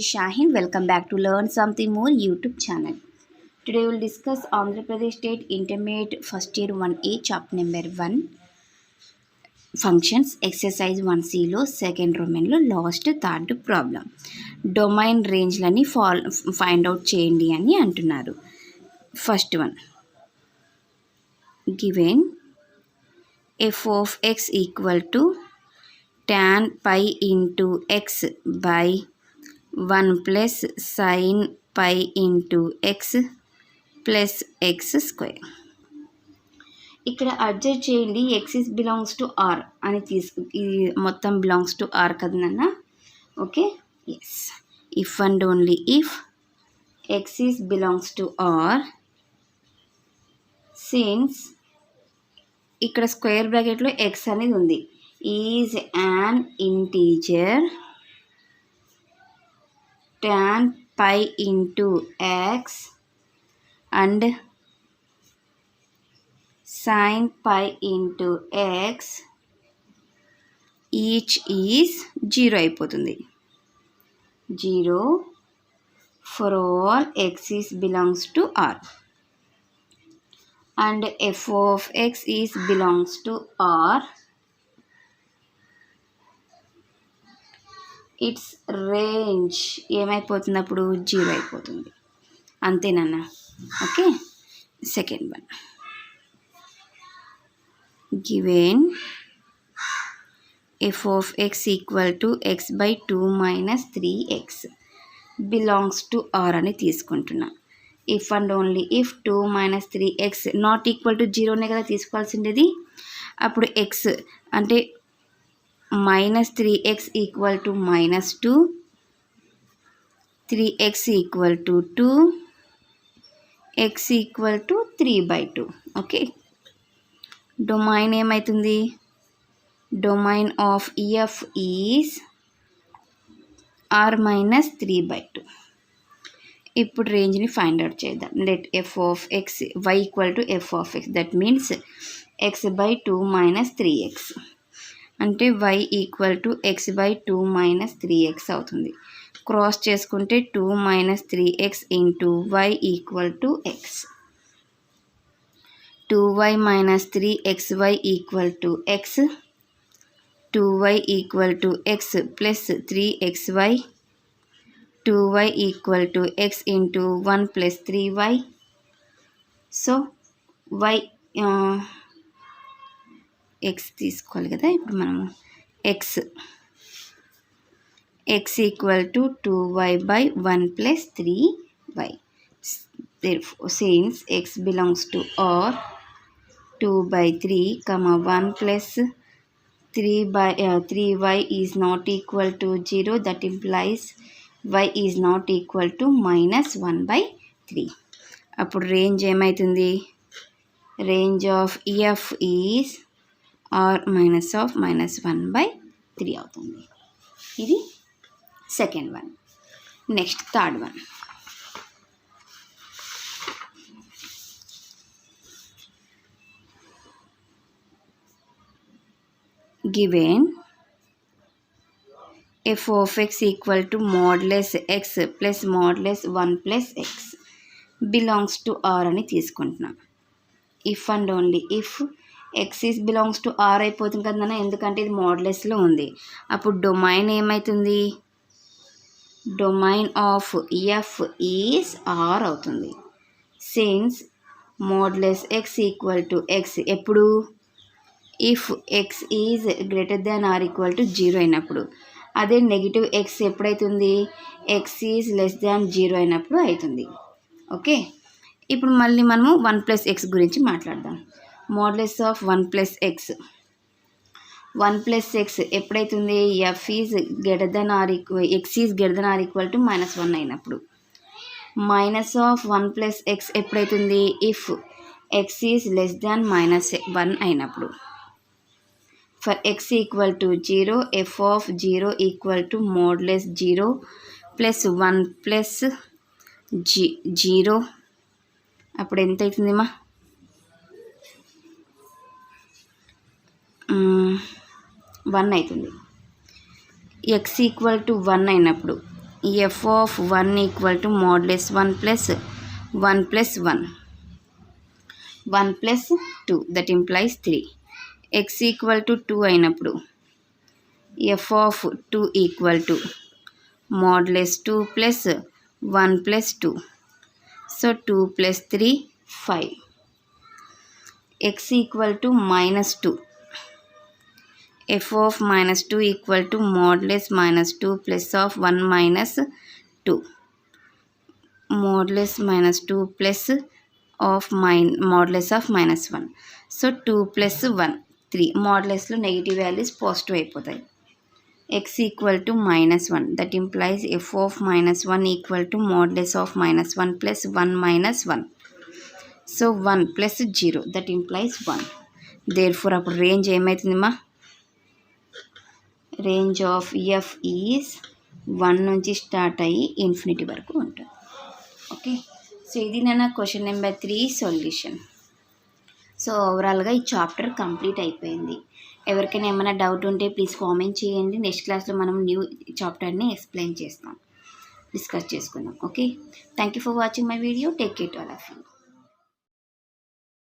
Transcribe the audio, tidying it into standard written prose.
is Shahin. Welcome back to Learn Something More YouTube channel. Today we will discuss Andhra Pradesh State Intermediate First Year 1A Chapter Number 1 Functions Exercise 1C లో second రొమెన్లో last third problem. Domain రేంజ్లని find out చేయండి అని అంటున్నారు. First one, given f of x equal to tan pi into x by 1 plus sin pi into x plus x square. ఇక్కడ adjust చేయండి. X is belongs to R అని ఇది మొత్తం belongs to R కదా నాన్న. Okay, yes. If and only if x is belongs to R, since ఇక్కడ square బ్రాకెట్లో x అనేది ఉంది, is an integer tan pi into x and sin pi into x each is 0 అయిపోతుంది. 0 for all x is belongs to R and f of x is belongs to R. It's range ఏమైపోతుంది అప్పుడు? 0 అయిపోతుంది. అంతేనన్నా. Okay, second one, given f of x equal to x by 2 minus 3x belongs to R అని తీసుకుంటున్నా. If and only if 2 minus 3x not equal to 0నే కదా తీసుకోవాల్సిండేది. అప్పుడు ఎక్స్ అంటే minus 3x equal to minus 2, 3x equal to 2, x equal to 3/2. ఓకే, domain ఏమవుతుంది? Domain of f is R minus 3/2. ఇప్పుడు రేంజ్ని ఫైండ్ అవుట్ చేద్దాం. Let f of x y equal to f of x, that means x by 2 minus 3x అంటే y equal to x by 2 minus 3x అవుతుంది. Cross చేసుకుంటే 2 minus 3x into y equal to x. 2y minus 3xy equal to x. 2y equal to x plus 3xy. 2y equal to x into 1 plus 3y. So y x తీసుకోవాలి కదా ఇప్పుడు మనము. X equal to 2y by 1 plus 3y. Since x belongs to R, 2/3 1 plus 3y is not equal to 0. That implies y is not equal to minus 1/3. అప్పుడు range ఏమవుతుంది? Range of f is R minus of minus 1/3 అవుతుంది. ఇది second one. Next third one, given f of x equal to modulus X plus modulus 1 plus x belongs to R అని తీసుకుంటున్నాం. If and only if x is belongs to R అయిపోతుంది కదా, ఎందుకంటే ఇది మోడ్లెస్లో ఉంది. అప్పుడు డొమైన్ ఏమవుతుంది? Domain of f is R అవుతుంది. Since modulus x equal to x ఎప్పుడు? If x is greater than or equal to 0 అయినప్పుడు. అదే నెగిటివ్ ఎక్స్ ఎప్పుడైతుంది? ఎక్స్ ఈజ్ లెస్ దాన్ 0 అయినప్పుడు అవుతుంది. ఓకే, ఇప్పుడు మళ్ళీ మనము 1 ప్లస్ ఎక్స్ గురించి మాట్లాడదాం. Modulus of 1 plus x, 1 plus x ఎప్పుడైతుంది? F is greater than or equal x is greater than or equal to -1 అయినప్పుడు. మైనస్ ఆఫ్ 1 ప్లస్ ఎక్స్ ఎప్పుడైతుంది? If x is less than -1 అయినప్పుడు. For x equal to 0 f of 0 equal to modulus 0 plus 1 plus 0. అప్పుడు ఎంత అవుతుందిమా? 1 అవుతుంది. X equal to 1 అయినప్పుడు f of 1 equal to modulus 1 plus 1 plus 1. 1 plus 2, that implies 3. x equal to 2 అయినప్పుడు f of 2 equal to modulus 2 plus 1 plus 2. So 2 plus 3, 5. x equal to minus 2. f of minus 2 equal to modulus minus 2 plus of 1 minus 2. Modulus minus 2 plus of modulus of minus 1. So 2 plus 1, 3. Modulusలో negative values positive అయిపోతాయి. x equal to minus 1, that implies f of minus 1 equal to modulus of minus 1 plus 1 minus 1. So 1 plus 0, that implies 1. Therefore అప్పుడు range ఏమవుతుందమ్మా? Range of f is 1 నుంచి start అయ్యి infinity వరకు ఉంటుంది. Okay, so ఇది నా question number 3 solution. So ఓవరాల్గా ఈ చాప్టర్ కంప్లీట్ అయిపోయింది. ఎవరికైనా ఏమైనా డౌట్ ఉంటే ప్లీజ్ కామెంట్ చేయండి. నెక్స్ట్ క్లాస్లో మనం న్యూ చాప్టర్ని ఎక్స్ప్లెయిన్ చేస్తాం, డిస్కస్ చేసుకుందాం. Okay, thank you for watching my video. Take care to all of you.